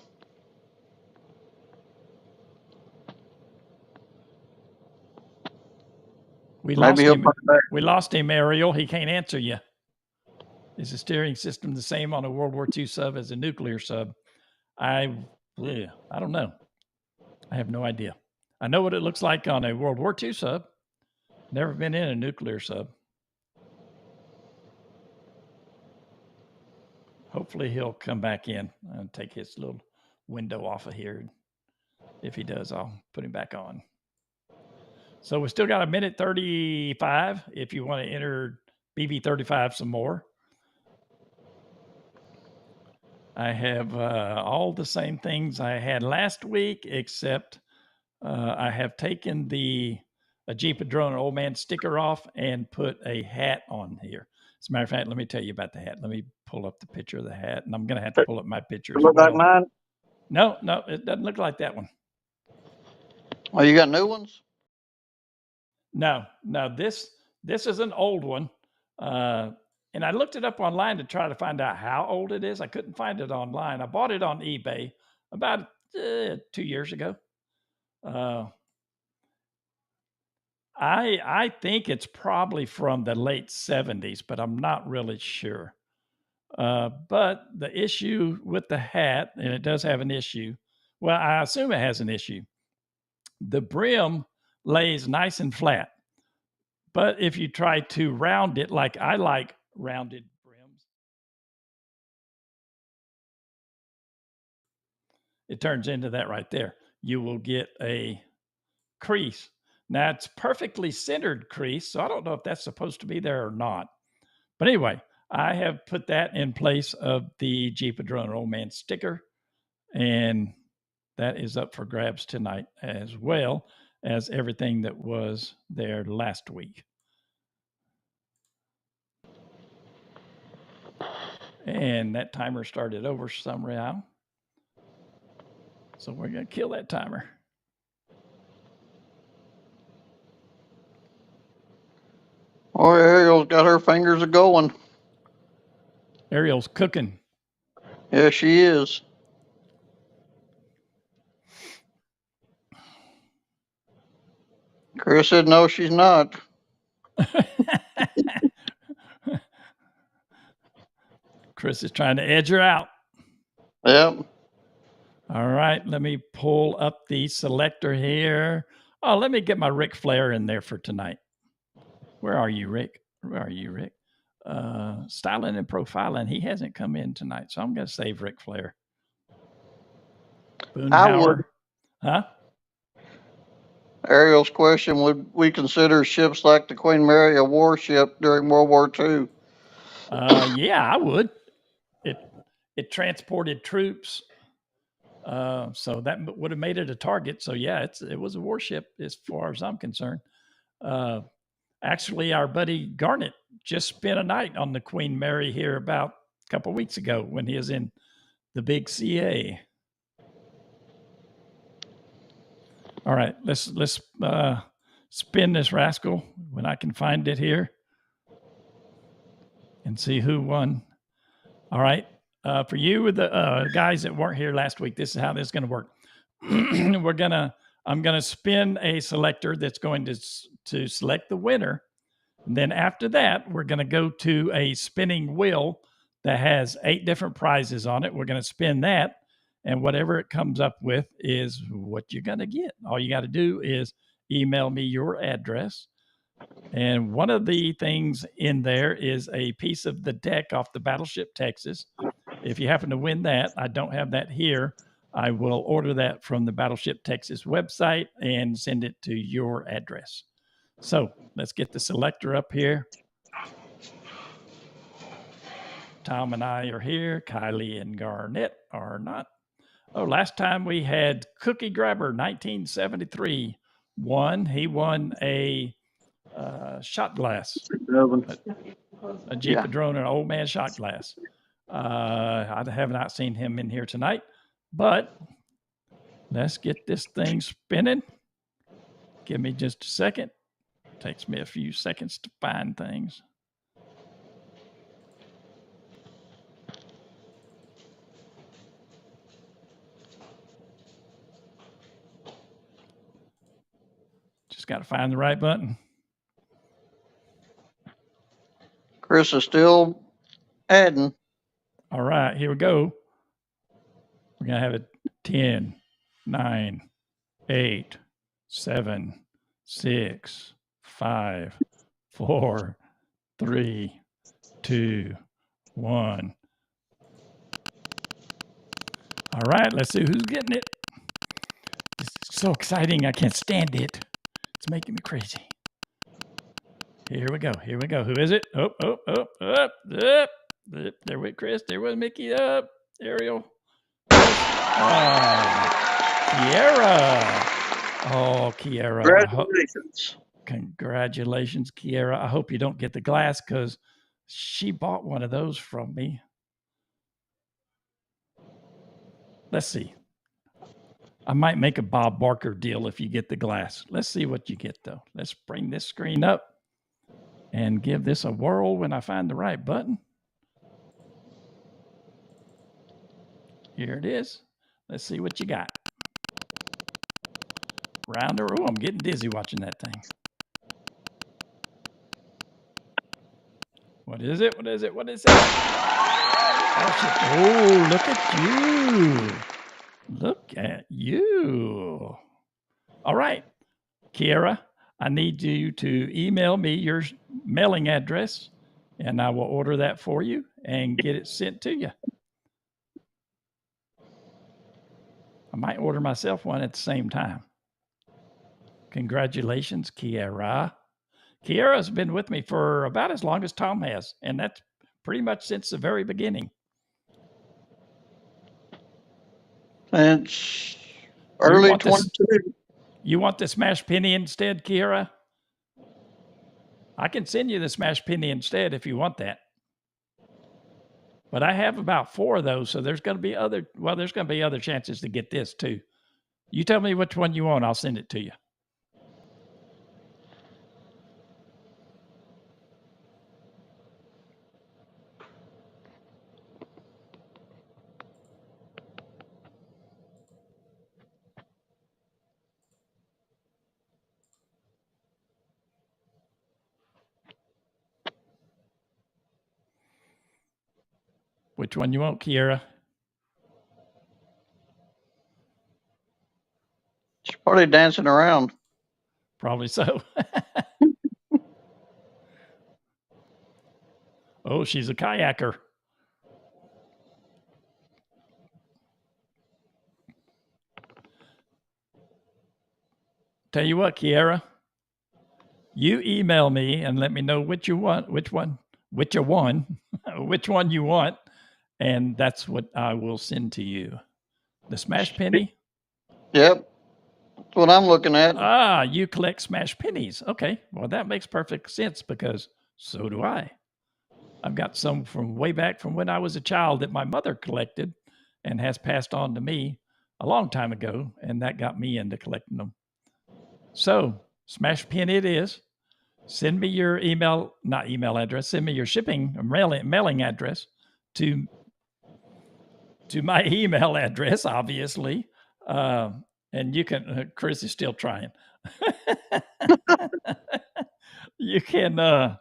We Maybe lost he'll him. come back. We lost him, Ariel. He can't answer you. Is the steering system the same on a World War II sub as a nuclear sub? I don't know. I have no idea. I know what it looks like on a World War II sub. Never been in a nuclear sub. Hopefully he'll come back in and take his little window off of here. If he does, I'll put him back on. So we still got a minute 35 if you want to enter BB35 some more. I have all the same things I had last week, except I have taken the Jeep Padrone Old Man sticker off and put a hat on here. As a matter of fact, let me tell you about the hat. Let me pull up the picture of the hat, and I'm going to have to pull up my picture as Look like well. mine. No, it doesn't look like that one. Oh, you got new ones? No, this is an old one. And I looked it up online to try to find out how old it is. I couldn't find it online. I bought it on eBay about 2 years ago. I think it's probably from the late 70s, but I'm not really sure. But the issue with the hat, and it does have an issue. Well, I assume it has an issue. The brim lays nice and flat. But if you try to round it, like I like rounded brims, it turns into that right there. You will get a crease. Now it's perfectly centered crease, so I don't know if that's supposed to be there or not. But anyway, I have put that in place of the Jeep Padrone Old Man sticker, and that is up for grabs tonight, as well as everything that was there last week. And that timer started over somehow. So we're going to kill that timer. Oh, Ariel's got her fingers a going. Ariel's cooking. Yeah, she is. Chris said no, she's not. Chris is trying to edge her out. Yep. All right, let me pull up the selector here. Oh, let me get my Ric Flair in there for tonight. Where are you, Rick? Where are you, Rick? Styling and profiling. He hasn't come in tonight, so I'm going to save Ric Flair. Boonhauer. Huh? Ariel's question, would we consider ships like the Queen Mary a warship during World War II? Yeah, I would. It transported troops, so that would have made it a target. So yeah, it was a warship as far as I'm concerned. Actually, our buddy Garnett just spent a night on the Queen Mary here about a couple of weeks ago when he was in the big CA. All right, let's spin this rascal when I can find it here and see who won. All right, for you with the guys that weren't here last week, this is how this is going to work. I'm gonna spin a selector that's going to select the winner. And then after that, we're going to go to a spinning wheel that has 8 different prizes on it. We're going to spin that, and whatever it comes up with is what you're going to get. All you got to do is email me your address. And one of the things in there is a piece of the deck off the Battleship Texas. If you happen to win that, I don't have that here. I will order that from the Battleship Texas website and send it to your address. So let's get the selector up here. Tom and I are here. Kylie and Garnett are not. Oh, last time we had Cookie Grabber, 1973, won. He won a shot glass, a Jeep Padrone, an old man shot glass. I have not seen him in here tonight, but let's get this thing spinning. Give me just a second. Takes me a few seconds to find things. Just got to find the right button. Chris is still adding. All right, here we go. We're going to have it 10, 9, 8, 7, 6, 5, 4, 3, 2, 1. All right, let's see who's getting it. This is so exciting. I can't stand it. It's making me crazy. Here we go. Here we go. Who is it? Up. There with Chris. There with Mickey. Up. Ariel. Kiera. Oh, Kiera. Congratulations. Congratulations, Kiera. I hope you don't get the glass because she bought one of those from me. Let's see. I might make a Bob Barker deal if you get the glass. Let's see what you get, though. Let's bring this screen up and give this a whirl when I find the right button. Here it is. Let's see what you got. Rounder. Oh, I'm getting dizzy watching that thing. What is it? What is it? What is it? Oh, look at you. Look at you. All right, Kiera, I need you to email me your mailing address, and I will order that for you and get it sent to you. I might order myself one at the same time. Congratulations, Kiera. Kiera's been with me for about as long as Tom has, and that's pretty much since the very beginning. It's early 22. You want the smash penny instead, Kiera? I can send you the smash penny instead if you want that. But I have about 4 of those, so there's going to be other chances to get this too. You tell me which one you want, I'll send it to you. Which one you want, Kiera? Are they dancing around? Probably so. Oh, she's a kayaker. Tell you what, Kiera, you email me and let me know which you want, which one you want, and that's what I will send to you. The smash penny? Yep. That's what I'm looking at. Ah, you collect smash pennies. Okay. Well, that makes perfect sense because so do I. I've got some from way back from when I was a child that my mother collected and has passed on to me a long time ago, and that got me into collecting them. So, smash pin it is. Send me your not email address, send me your shipping mailing address to my email address, obviously. And you can, Chris is still trying. You can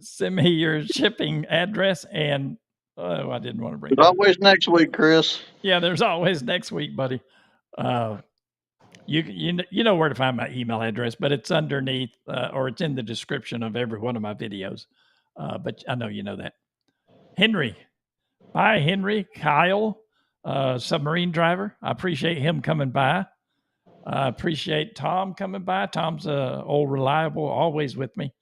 send me your shipping address and, I didn't want to bring it up. Always next week, Chris. Yeah, there's always next week, buddy. You know where to find my email address, but it's underneath or it's in the description of every one of my videos. But I know you know that. Henry. Bye, Henry. Kyle, submarine driver. I appreciate him coming by. I appreciate Tom coming by. Tom's old reliable, always with me.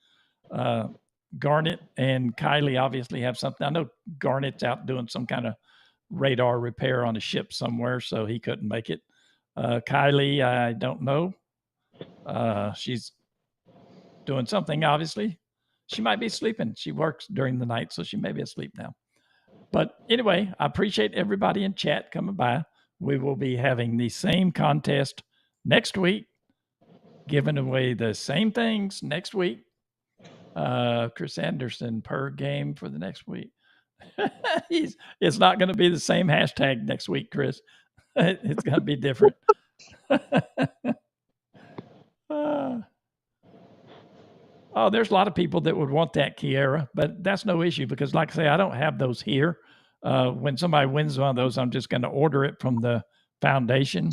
Garnet and Kylie obviously have something. I know Garnet's out doing some kind of radar repair on a ship somewhere, so he couldn't make it. Kylie, I don't know. She's doing something, obviously. She might be sleeping. She works during the night, so she may be asleep now. But anyway, I appreciate everybody in chat coming by. We will be having the same contest next week, giving away the same things next week. Chris Anderson per game for the next week. It's not going to be the same hashtag next week, Chris. It's going to be different. Oh, there's a lot of people that would want that, Kiera, but that's no issue because, like I say, I don't have those here. When somebody wins one of those, I'm just going to order it from the foundation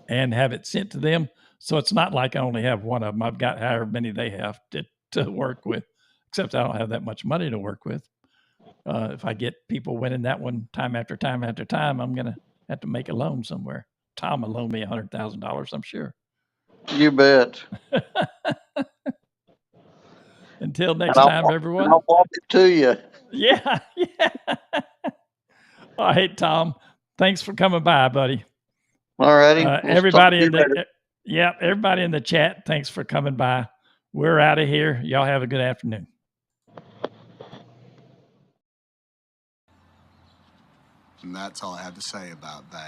and have it sent to them. So it's not like I only have one of them. I've got however many they have to work with, except I don't have that much money to work with. If I get people winning that one time after time after time, I'm going to have to make a loan somewhere. Tom will loan me $100,000, I'm sure. You bet. Until next time, everyone. I'll walk it to you. Yeah. All right, Tom. Thanks for coming by, buddy. All righty. Everybody in the chat, thanks for coming by. We're out of here. Y'all have a good afternoon. And that's all I have to say about that.